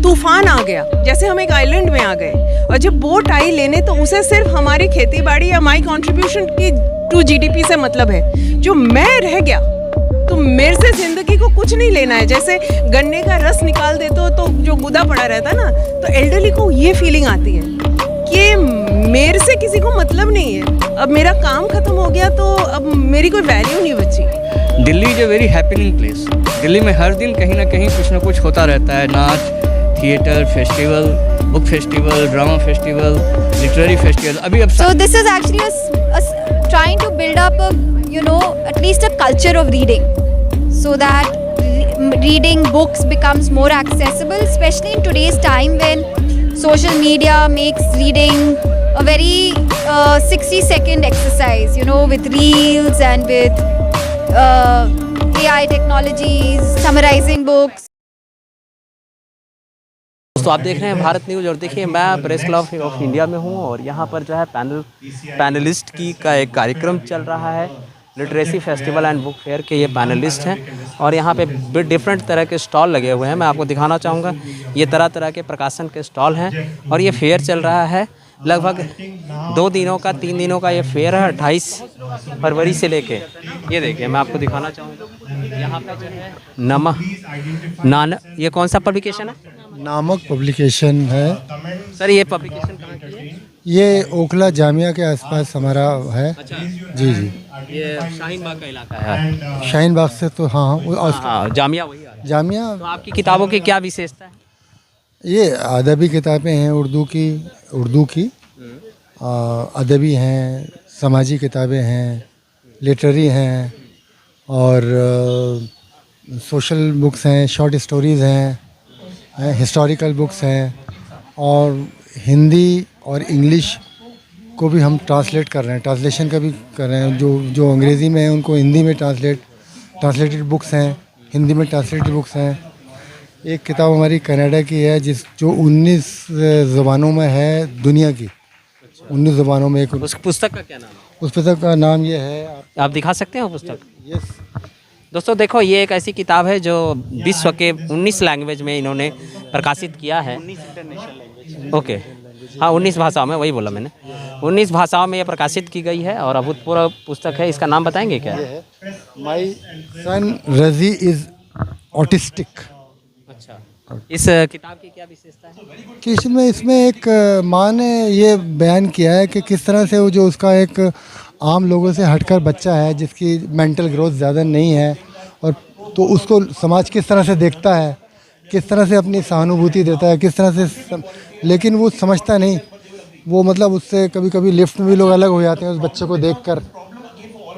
तूफान आ गया, जैसे हम एक आइलैंड में आ गए, और जब बोट आई लेने तो उसे सिर्फ हमारी खेती बाड़ी या माई कंट्रीब्यूशन की टू जीडीपी से मतलब है। जो मैं रह गया तो मेरे से जिंदगी को कुछ नहीं लेना है। जैसे गन्ने का रस निकाल देते हो तो जो गुदा पड़ा रहता है ना, तो एल्डरली को ये फीलिंग आती है कि मेरे से किसी को मतलब नहीं है, अब मेरा काम खत्म हो गया तो अब मेरी कोई वैल्यू नहीं बची। Delhi is a very happening place. Delhi में हर दिन कहीं ना कहीं कुछ ना कुछ होता रहता है, नाच, theatre festival, book festival, drama festival, literary festival. अभी अब So this is actually trying to build up a, at least a culture of reading, so that reading books becomes more accessible, especially in today's time when social media makes reading a very 60-second exercise, with reels and with AI technologies, summarizing books. दोस्तों आप देख रहे हैं Bharat news, और देखिए मैं press club of India में हूं, और यहां पर जो है पैनलिस्ट का एक कार्यक्रम चल रहा है। Literacy festival and book fair के ये पैनलिस्ट हैं, और यहाँ पे डिफरेंट तरह के स्टॉल लगे हुए हैं। मैं आपको दिखाना चाहूँगा, ये तरह तरह के प्रकाशन के स्टॉल हैं, और ये फेयर चल रहा है लगभग 2 दिनों का, 3 दिनों का ये फेयर है, 28 फरवरी से लेके। ये देखिए मैं आपको दिखाना चाहूँगा, यहाँ पे जो है ये कौन सा पब्लिकेशन है? नामक पब्लिकेशन है सर। ये पब्लिकेशन कहाँ की है? ये ओखला जामिया के आसपास हमारा है। अच्छा। जी जी, ये शाहीन बाग का इलाका है। शाहीन बाग से तो हाँ, हाँ, जामिया वही है। जामिया। तो आपकी किताबों की क्या विशेषता है? ये अदबी किताबें हैं, उर्दू की अदबी हैं, समाजी किताबें हैं, लिटरेरी हैं, और सोशल बुक्स हैं, शॉर्ट स्टोरीज़ हैं, हिस्टोरिकल बुक्स हैं, और हिंदी और इंग्लिश को भी हम ट्रांसलेट कर रहे हैं, ट्रांसलेशन का भी कर रहे हैं। जो अंग्रेज़ी में है उनको हिंदी में ट्रांसलेटेड बुक्स हैं, हिंदी में ट्रांसलेटेड बुक्स हैं। एक किताब हमारी कनाडा की है जो 19 ज़बानों में है, दुनिया की 19 ज़बानों में। एक उस पुस्तक का क्या नाम है? उस पुस्तक का नाम ये है, आप दिखा सकते हैं वो पुस्तक? यस। दोस्तों देखो, ये एक ऐसी किताब है जो विश्व के 19 लैंग्वेज में इन्होंने प्रकाशित किया है। ओके, हाँ, 19 भाषाओं में, वही बोला मैंने, 19 भाषाओं में ये प्रकाशित की गई है, और अभूतपूर्व पुस्तक है। इसका नाम बताएंगे क्या? माई सन रजी इज़ ऑटिस्टिक। अच्छा, इस किताब की क्या विशेषता है? कि इसमें एक माँ ने ये बयान किया है कि किस तरह से वो जो उसका एक आम लोगों से हटकर बच्चा है, जिसकी मेंटल ग्रोथ ज़्यादा नहीं है, और तो उसको समाज किस तरह से देखता है, किस तरह से अपनी सहानुभूति देता है, किस तरह से लेकिन वो समझता नहीं। वो मतलब उससे कभी कभी लिफ्ट में भी लोग अलग हो जाते हैं उस बच्चे को देखकर,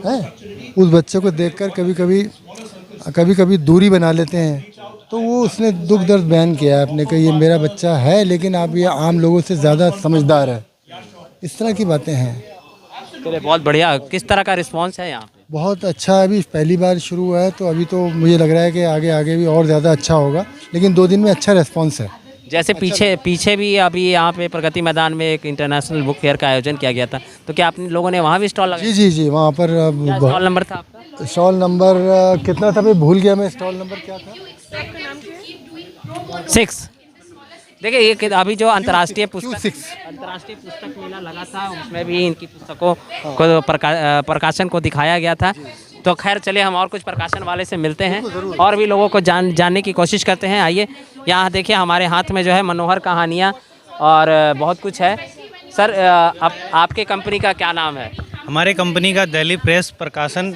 हैं, उस बच्चे को देखकर कभी कभी दूरी बना लेते हैं। तो वो उसने दुख दर्द बयान किया है अपने कि ये मेरा बच्चा है, लेकिन अब ये आम लोगों से ज़्यादा समझदार है। इस तरह की बातें हैं। चलिए, बहुत बढ़िया। किस तरह का रिस्पांस है यहाँ पे? बहुत अच्छा। अभी पहली बार शुरू हुआ है, तो अभी तो मुझे लग रहा है कि आगे भी और ज़्यादा अच्छा होगा, लेकिन 2 दिन में अच्छा रिस्पांस है। जैसे पीछे भी अभी यहाँ पे प्रगति मैदान में एक इंटरनेशनल बुक फेयर का आयोजन किया गया था, तो क्या आप लोगों ने वहाँ भी स्टॉल लगाया? जी, वहाँ पर स्टॉल नंबर था आपका? स्टॉल नंबर कितना था, मैं भूल गया। मैं स्टॉल नंबर क्या था? 6। देखिए, ये अभी जो अंतर्राष्ट्रीय पुस्तक मेला लगा था, उसमें भी इनकी पुस्तकों को प्रकाशन को दिखाया गया था। तो खैर, चलिए हम और कुछ प्रकाशन वाले से मिलते हैं, और भी लोगों को जानने की कोशिश करते हैं। आइए, यहाँ देखिए हमारे हाथ में जो है मनोहर कहानियाँ और बहुत कुछ है। सर, आपके कंपनी का क्या नाम है? हमारे कंपनी का दिल्ली प्रेस प्रकाशन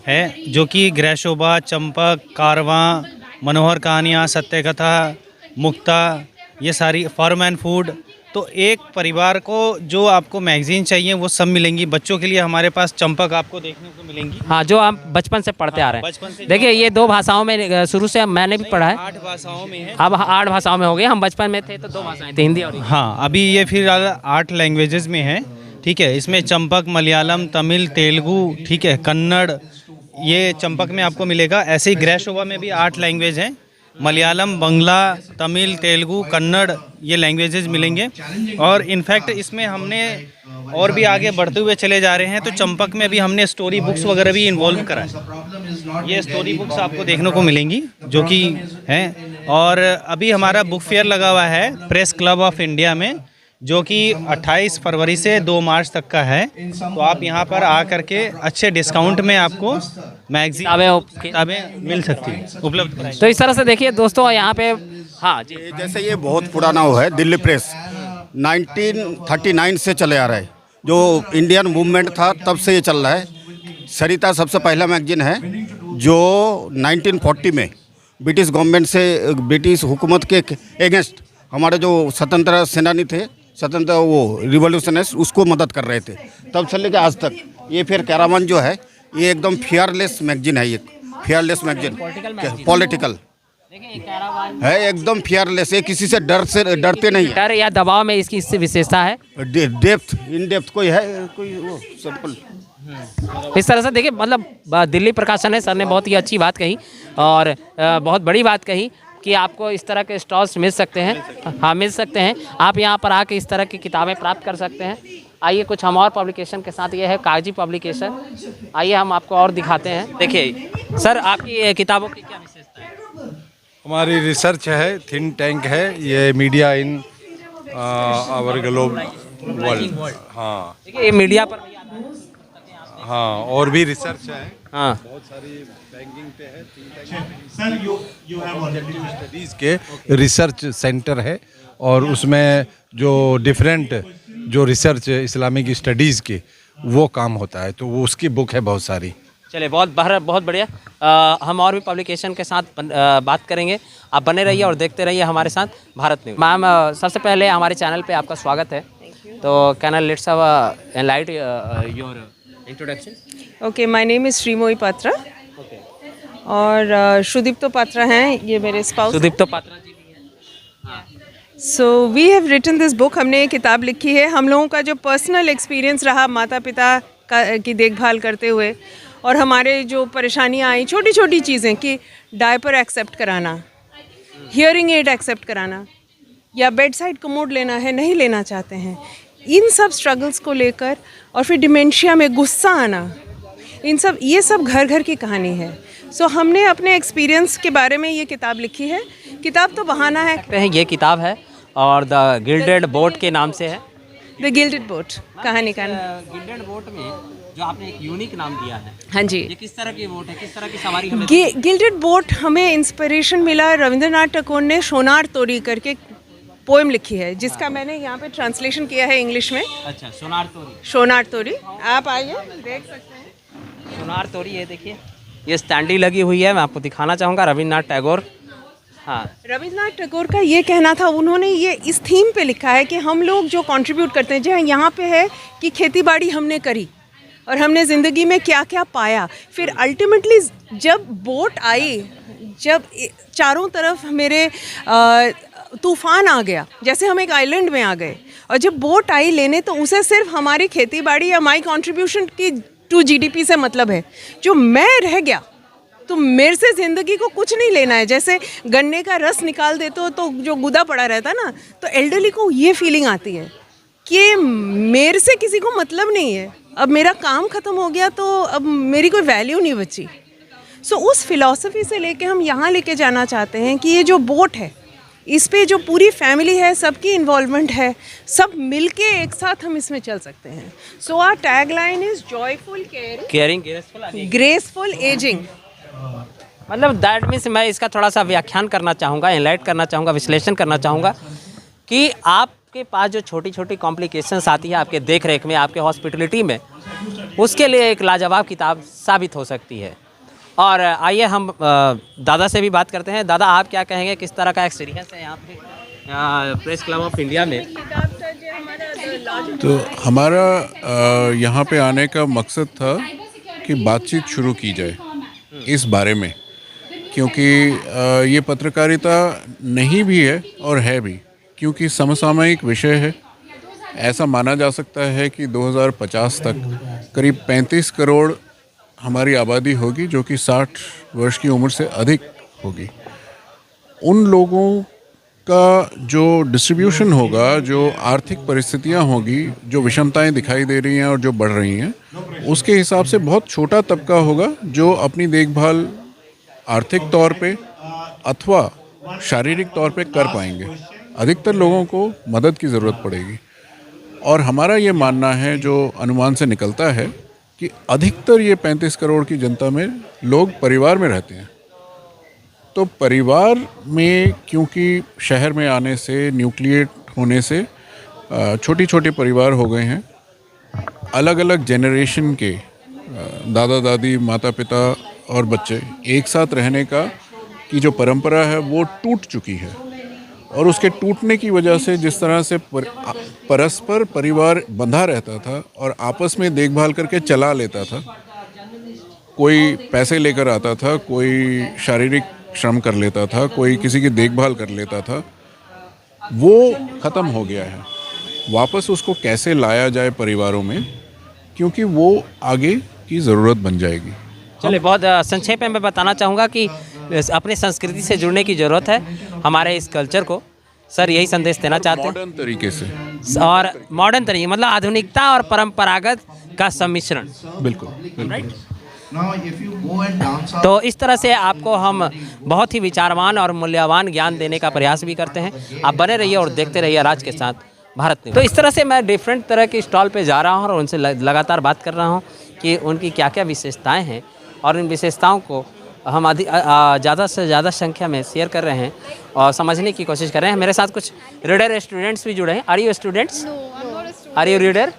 है, जो कि गृहशोभा, चंपक, कारवां, मनोहर कहानियाँ, सत्य कथा, मुक्ता, ये सारी फार्म एंड फूड। तो एक परिवार को जो आपको मैगजीन चाहिए वो सब मिलेंगी। बच्चों के लिए हमारे पास चंपक आपको देखने को मिलेंगी। हाँ, जो हम बचपन से पढ़ते आ रहे हैं। देखिए, ये 2 भाषाओं में शुरू से मैंने भी पढ़ा है। 8 भाषाओं में है। अब 8 भाषाओं में हो गए। हम बचपन में थे तो 2 भाषाएं थी, हिंदी और इंग्लिश। हाँ, अभी ये फिर 8 लैंग्वेजेस में है। ठीक है, इसमें चंपक, मलयालम, तमिल, तेलुगु, ठीक है, कन्नड़, ये चंपक में आपको मिलेगा। ऐसे ही गृहशोभा में भी 8 लैंग्वेज हैं। मलयालम, बंगला, तमिल, तेलुगु, कन्नड़, ये लैंग्वेजेस मिलेंगे। और इनफैक्ट इसमें हमने और भी आगे बढ़ते हुए चले जा रहे हैं। तो चंपक में भी हमने स्टोरी बुक्स वगैरह भी इन्वॉल्व करा है। ये स्टोरी बुक्स आपको देखने को मिलेंगी जो कि हैं। और अभी हमारा बुक फेयर लगा हुआ है प्रेस क्लब ऑफ इंडिया में, जो कि 28 फरवरी से 2 मार्च तक का है। तो आप यहाँ पर आ करके अच्छे डिस्काउंट में आपको मैगजीन किताबें मिल सकती हैं, उपलब्ध कराई। तो इस तरह से देखिए दोस्तों यहाँ पे, हाँ जी, जैसे ये बहुत पुराना वो है दिल्ली प्रेस, 1939 से चले आ रहा है। जो इंडियन मूवमेंट था तब से ये चल रहा है। सरिता सबसे पहला मैगजीन है जो 1940 में ब्रिटिश गवर्नमेंट से, ब्रिटिश हुकूमत के अगेंस्ट हमारे जो स्वतंत्र सेनानी थे, स्वतंत्र वो रिवॉल्यूशनर्स, उसको मदद कर रहे थे। तब से लेकर आज तक ये फिर कैरावन जो है ये एकदम फियरलेस मैगजीन है। ये फियरलेस मैगजीन पॉलिटिकल है, एकदम फियरलेस। ये किसी से डरते नहीं है। डर या दबाव में इसकी इससे विशेषता है। डेप्थ इन डेप्थ कोई है, कोई वो सिंपल। इस तरह से देखिए, मतलब दिल्ली प्रकाशन है, सर ने बहुत ही अच्छी बात कही और बहुत बड़ी बात कही कि आपको इस तरह के स्टॉल्स मिल सकते हैं। हाँ, मिल सकते हैं। आप यहाँ पर आके इस तरह की किताबें प्राप्त कर सकते हैं। आइए कुछ हम और पब्लिकेशन के साथ, ये है कागजी पब्लिकेशन। आइए हम आपको और दिखाते हैं। देखिए सर, आपकी किताबों की क्या विशेषता है? हमारी रिसर्च है, थिंक टैंक है ये, media in our globe world. हाँ देखिए, ये मीडिया पर भी आता है। हाँ, और भी रिसर्च है। हाँ, बहुत सारी बैंकिंग पे है, स्टडीज़ के रिसर्च सेंटर है। और उसमें जो डिफरेंट जो रिसर्च इस्लामिक स्टडीज़ के वो काम होता है, तो वो उसकी बुक है बहुत सारी। चलिए, बहुत बढ़िया। हम और भी पब्लिकेशन के साथ बात करेंगे। आप बने रहिए और देखते रहिए हमारे साथ भारत न्यूज़। मैम, सबसे पहले हमारे चैनल पे आपका स्वागत है। तो can I let's have enlight your introduction? Okay, my name is Sreemoyee Patra और सुदीप्तो पात्रा हैं ये मेरे स्पाउस। सुदीप्तो पात्रा जी भी हैं। So we have written this book. हमने ये किताब लिखी है हम लोगों का जो पर्सनल एक्सपीरियंस रहा माता पिता की देखभाल करते हुए, और हमारे जो परेशानियाँ आई, छोटी छोटी चीज़ें कि डायपर एक्सेप्ट कराना, हियरिंग एड एक्सेप्ट कराना, या बेड साइड कमोड लेना है, नहीं लेना चाहते हैं, इन सब स्ट्रगल्स को लेकर, और फिर डिमेंशिया में गुस्सा आना, ये सब घर घर की कहानी है। सो हमने अपने एक्सपीरियंस के बारे में ये किताब लिखी है। किताब तो बहाना है। ये किताब है और द गिल्डेड बोट के नाम से है। द गिल्डेड बोट कहानी का। गिल्डेड बोट में जो आपने एक यूनिक नाम दिया है, हाँ जी, ये किस तरह की बोट है, किस तरह की सवारी हमें? गिल्डेड बोट हमें इंस्पिरेशन मिला, रविंद्रनाथ टैगोर ने सोनार तोरी करके पोएम लिखी है, जिसका मैंने यहाँ पे ट्रांसलेशन किया है इंग्लिश में। अच्छा, सोनार तोरी। सोनार तोरी, आप आइए देख सकते हैं। सोनार तोरी, ये देखिए, ये स्टैंडी लगी हुई है। मैं आपको दिखाना चाहूँगा, रविन्द्रनाथ टैगोर। हाँ, रविंद्रनाथ टैगोर का ये कहना था, उन्होंने ये इस थीम पे लिखा है कि हम लोग जो कंट्रीब्यूट करते हैं, जहाँ यहाँ पे है कि खेती बाड़ी हमने करी और हमने ज़िंदगी में क्या क्या पाया, फिर अल्टीमेटली जब बोट आई, जब चारों तरफ मेरे तूफान आ गया, जैसे हम एक आइलैंड में आ गए, और जब बोट आई लेने, तो उसे सिर्फ हमारी खेती बाड़ी या माई कंट्रीब्यूशन की टू जीडीपी से मतलब है। जो मैं रह गया, तो मेरे से ज़िंदगी को कुछ नहीं लेना है। जैसे गन्ने का रस निकाल देते हो तो जो गुदा पड़ा रहता ना, तो एल्डरली को ये फीलिंग आती है कि मेरे से किसी को मतलब नहीं है, अब मेरा काम ख़त्म हो गया तो अब मेरी कोई वैल्यू नहीं बची। सो उस फिलॉसफी से लेके हम यहाँ लेके जाना चाहते हैं कि ये जो बोट है, इस पे जो पूरी फैमिली है, सबकी इन्वॉल्वमेंट है, सब मिलके एक साथ हम इसमें चल सकते हैं। So our tagline is joyful caring graceful ageing. मतलब दैट मीन्स, मैं इसका थोड़ा सा व्याख्यान करना चाहूँगा, एनलाइट करना चाहूँगा, विश्लेषण करना चाहूँगा कि आपके पास जो छोटी छोटी कॉम्प्लिकेशंस आती है आपके देख रेख में, आपके हॉस्पिटलिटी में, उसके लिए एक लाजवाब किताब साबित हो सकती है। और आइए हम दादा से भी बात करते हैं। दादा, आप क्या कहेंगे, किस तरह का एक्सपीरियंस है यहाँ पे प्रेस क्लब ऑफ इंडिया में? तो हमारा यहाँ पे आने का मकसद था कि बातचीत शुरू की जाए इस बारे में, क्योंकि ये पत्रकारिता नहीं भी है और है भी, क्योंकि समसामयिक विषय है। ऐसा माना जा सकता है कि 2050 तक करीब 35 करोड़ हमारी आबादी होगी, जो कि 60 वर्ष की उम्र से अधिक होगी। उन लोगों इसका जो डिस्ट्रीब्यूशन होगा, जो आर्थिक परिस्थितियां होगी, जो विषमताएं दिखाई दे रही हैं और जो बढ़ रही हैं, उसके हिसाब से बहुत छोटा तबका होगा जो अपनी देखभाल आर्थिक तौर पे अथवा शारीरिक तौर पे कर पाएंगे। अधिकतर लोगों को मदद की ज़रूरत पड़ेगी और हमारा ये मानना है, जो अनुमान से निकलता है, कि अधिकतर ये 35 करोड़ की जनता में लोग परिवार में रहते हैं। तो परिवार में, क्योंकि शहर में आने से, न्यूक्लिएट होने से छोटी छोटे परिवार हो गए हैं, अलग अलग जेनरेशन के दादा दादी, माता पिता और बच्चे एक साथ रहने की जो परंपरा है वो टूट चुकी है। और उसके टूटने की वजह से जिस तरह से परस्पर परिवार बंधा रहता था और आपस में देखभाल करके चला लेता था, कोई पैसे लेकर आता था, कोई शारीरिक श्रम कर लेता था, कोई किसी की देखभाल कर लेता था, वो ख़त्म हो गया है। वापस उसको कैसे लाया जाए परिवारों में, क्योंकि वो आगे की ज़रूरत बन जाएगी। चलिए, बहुत संक्षेप में मैं बताना चाहूँगा कि अपनी संस्कृति से जुड़ने की ज़रूरत है हमारे इस कल्चर को। सर यही संदेश देना चाहते हैं मॉडर्न तरीके से, और मॉडर्न तरीके मतलब आधुनिकता और परंपरागत का सम्मिश्रण। बिल्कुल। तो इस तरह से आपको हम बहुत ही विचारवान और मूल्यवान ज्ञान देने का प्रयास भी करते हैं। आप बने रहिए और देखते रहिए राज के साथ भारत न्यूज़। तो इस तरह से मैं डिफरेंट तरह के स्टॉल पे जा रहा हूँ और उनसे लगातार बात कर रहा हूँ कि उनकी क्या क्या विशेषताएं हैं, और इन विशेषताओं को हम ज़्यादा से ज़्यादा संख्या में शेयर कर रहे हैं और समझने की कोशिश कर रहे हैं। मेरे साथ कुछ रीडर स्टूडेंट्स भी जुड़े हैं। Are you students? Are you reader?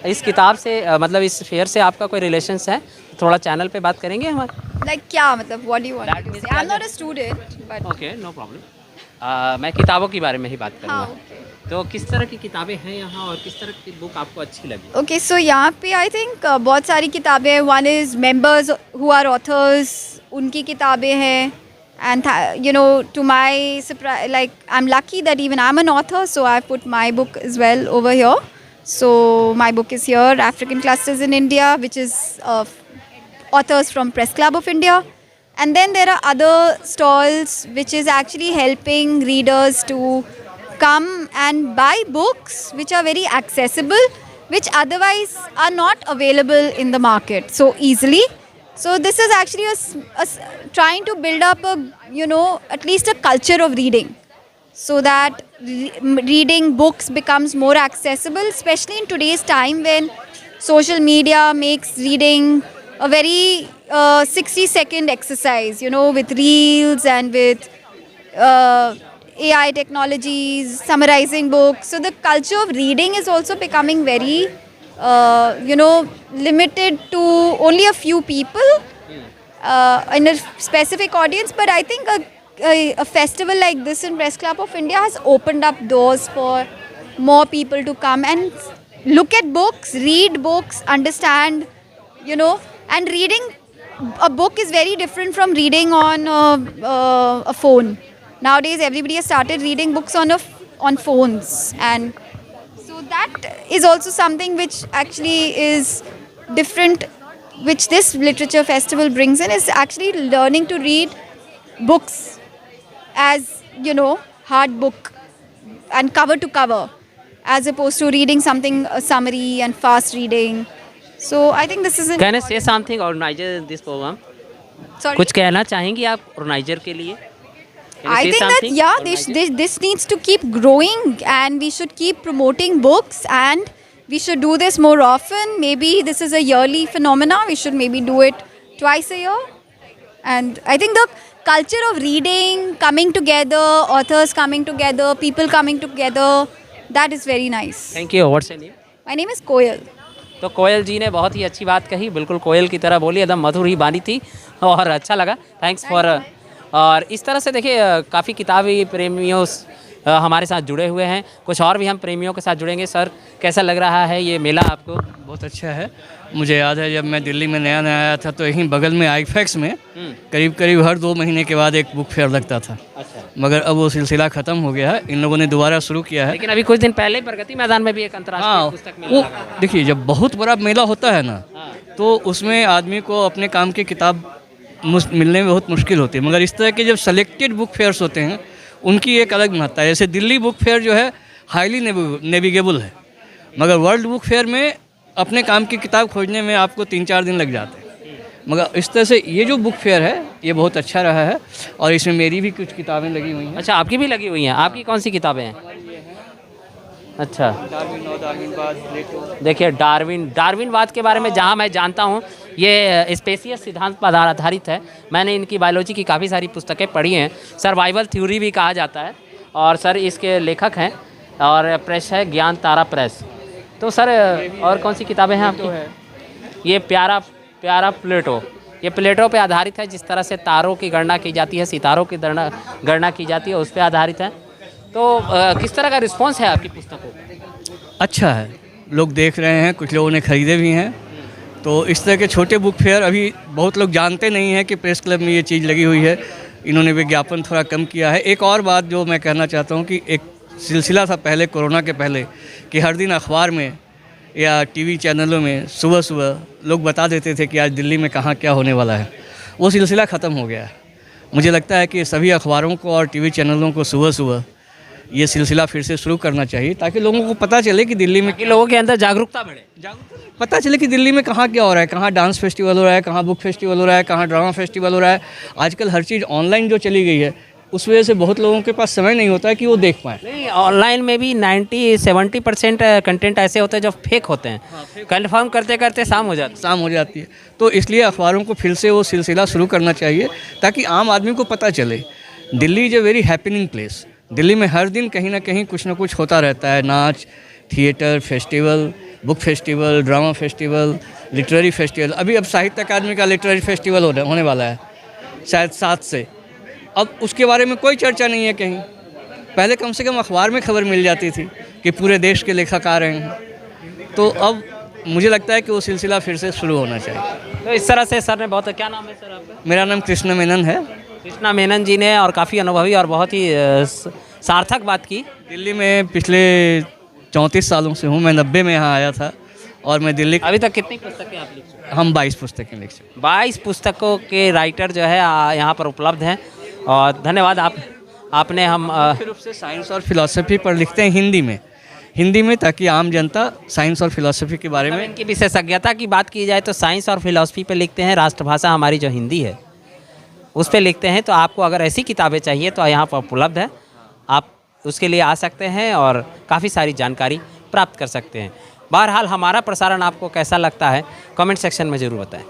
इस किताब से मतलब इस फेयर से आपका कोई रिलेशंस है? थोड़ा चैनल पे बात करेंगे हमारे। Like क्या मतलब? What do you want to say? I'm not a student, but okay, no problem. मैं किताबों के बारे में ही बात करूँगा। हाँ, okay. तो किस तरह की किताबें हैं यहाँ और किस तरह की बुक आपको अच्छी लगी? Okay, so यहाँ पे I think बहुत सारी किताबें हैं. One is members who are authors, उनकी किताबें हैं. And you know, to my surprise, like I'm lucky that even I'm an author, so I put my book as well over here. So my book is here, African Clusters in India, which is authors from Press Club of India. And then there are other stalls which is actually helping readers to come and buy books which are very accessible, which otherwise are not available in the market so easily. So this is actually trying to build up at least a culture of reading, so that reading books becomes more accessible, especially in today's time when social media makes reading a very 60-second exercise, with reels and with AI technologies, summarizing books. So the culture of reading is also becoming very, limited to only a few people in a specific audience. But I think a festival like this in Press Club of India has opened up doors for more people to come and look at books, read books, understand, and reading a book is very different from reading on a phone. Nowadays, everybody has started reading books on phones, and so that is also something which actually is different, which this literature festival brings in, is actually learning to read books as, hard book and cover to cover, as opposed to reading something, a summary and fast reading. So I think this is an Can I say something organizer in this program? Sorry? कुछ कहना चाहेंगी आप organiser के लिए? Can you I say think that, something, yeah, organizer? this needs to keep growing, and we should keep promoting books, and we should do this more often. Maybe this is a yearly phenomena. We should maybe do it twice a year. And I think the culture of reading, coming together, authors coming together, people coming together, that is very nice. Thank you. What's your name? My name is Koyal. तो कोयल जी ने बहुत ही अच्छी बात कही, बिल्कुल कोयल की तरह बोली, एकदम मधुर ही बानी थी और अच्छा लगा। Thanks for. और इस तरह से देखिए काफ़ी किताबी प्रेमियों हमारे साथ जुड़े हुए हैं, कुछ और भी हम प्रेमियों के साथ जुड़ेंगे। सर कैसा लग रहा है ये मेला आपको? बहुत अच्छा है। मुझे याद है जब मैं दिल्ली में नया नया आया था तो यहीं बगल में आईफैक्स में करीब हर 2 महीने के बाद एक बुक फेयर लगता था। अच्छा। मगर अब वो सिलसिला ख़त्म हो गया है, इन लोगों ने दोबारा शुरू किया है। लेकिन अभी कुछ दिन पहले प्रगति मैदान में भी एक अंतर्राष्ट्रीय पुस्तक मेला लगा था। देखिए जब बहुत बड़ा मेला होता है ना, तो उसमें आदमी को अपने काम की किताब मिलने में बहुत मुश्किल होती है, मगर इस तरह के जब सेलेक्टेड बुक फेयर्स होते हैं उनकी एक अलग महत्ता है। जैसे दिल्ली बुक फेयर जो है हाईली नेविगेबल है, मगर वर्ल्ड बुक फेयर में अपने काम की किताब खोजने में आपको 3-4 दिन लग जाते हैं। मगर इस तरह से ये जो बुक फेयर है ये बहुत अच्छा रहा है और इसमें मेरी भी कुछ किताबें लगी हुई हैं। अच्छा, आपकी भी लगी हुई हैं। आपकी कौन सी किताबें हैं? अच्छा, देखिए डार्विनवाद के बारे में जहाँ मैं जानता हूँ ये स्पेसियस सिद्धांत पर आधारित है। मैंने इनकी बायोलॉजी की काफ़ी सारी पुस्तकें पढ़ी हैं। सर्वाइवल थ्योरी भी कहा जाता है। और सर इसके लेखक हैं और प्रेस है ज्ञान तारा प्रेस। तो सर और कौन सी किताबें हैं आपकी? ये प्यारा प्लेटो, ये प्लेटो पे आधारित है। जिस तरह से तारों की गणना की जाती है, सितारों की गणना की जाती है, उस पर आधारित है। तो किस तरह का रिस्पांस है आपकी पुस्तकों का? अच्छा है, लोग देख रहे हैं, कुछ लोगों ने ख़रीदे भी हैं। तो इस तरह के छोटे बुक फेयर अभी बहुत लोग जानते नहीं हैं कि प्रेस क्लब में ये चीज़ लगी हुई है। इन्होंने विज्ञापन थोड़ा कम किया है। एक और बात जो मैं कहना चाहता हूँ कि एक सिलसिला था पहले, कोरोना के पहले, कि हर दिन अखबार में या टीवी चैनलों में सुबह सुबह लोग बता देते थे कि आज दिल्ली में कहाँ क्या होने वाला है। वो सिलसिला ख़त्म हो गया है। मुझे लगता है कि सभी अखबारों को और टीवी चैनलों को सुबह सुबह ये सिलसिला फिर से शुरू करना चाहिए, ताकि लोगों को पता चले कि दिल्ली में, कि लोगों के अंदर जागरूकता बढ़े, पता चले कि दिल्ली में कहाँ क्या हो रहा है, कहाँ डांस फेस्टिवल हो रहा है, कहाँ बुक फेस्टिवल हो रहा है, कहाँ ड्रामा फेस्टिवल हो रहा है। आजकल हर चीज़ ऑनलाइन जो चली गई है, उस वजह से बहुत लोगों के पास समय नहीं होता है कि वो देख पाएँ। नहीं, ऑनलाइन में भी 90-70% कंटेंट ऐसे होते हैं जो फेक होते हैं। कंफर्म करते करते शाम हो जाती है। तो इसलिए अखबारों को फिर से वो सिलसिला शुरू करना चाहिए, ताकि आम आदमी को पता चले Delhi is a very happening place. Delhi में हर दिन कहीं ना कहीं कुछ ना कुछ होता रहता है। नाच, theatre, festival, book festival, drama festival, literary festival. अभी अब साहित्य अकादमी का लिटरेरी फेस्टिवल होने वाला है शायद 7 से। अब उसके बारे में कोई चर्चा नहीं है कहीं। पहले कम से कम अखबार में खबर मिल जाती थी कि पूरे देश के लेखक आ रहे हैं। तो अब मुझे लगता है कि वो सिलसिला फिर से शुरू होना चाहिए। तो इस तरह से सर ने बहुत, क्या नाम है सर आपका? मेरा नाम कृष्ण मेनन है। कृष्णा मेनन जी ने और काफ़ी अनुभवी और बहुत ही सार्थक बात की। दिल्ली में पिछले 34 सालों से हूँ। मैं 90 में यहाँ आया था और मैं दिल्ली, अभी तक कितनी पुस्तकें आप लिख चुके हैं? हम 22 पुस्तकें लिख चुके। 22 पुस्तकों के राइटर जो है यहाँ पर उपलब्ध हैं। और धन्यवाद आपने हम मुख्य रूप से साइंस और फिलॉसफी पर लिखते हैं हिंदी में, ताकि आम जनता साइंस और फिलॉसफी के बारे में, इनकी विशेषज्ञता की बात की जाए तो साइंस और फिलॉसफी पे लिखते हैं। राष्ट्रभाषा हमारी जो हिंदी है उस पे लिखते हैं। तो आपको अगर ऐसी किताबें चाहिए तो यहाँ पर उपलब्ध है, आप उसके लिए आ सकते हैं और काफ़ी सारी जानकारी प्राप्त कर सकते हैं। बहरहाल हमारा प्रसारण आपको कैसा लगता है कमेंट सेक्शन में ज़रूर बताएं।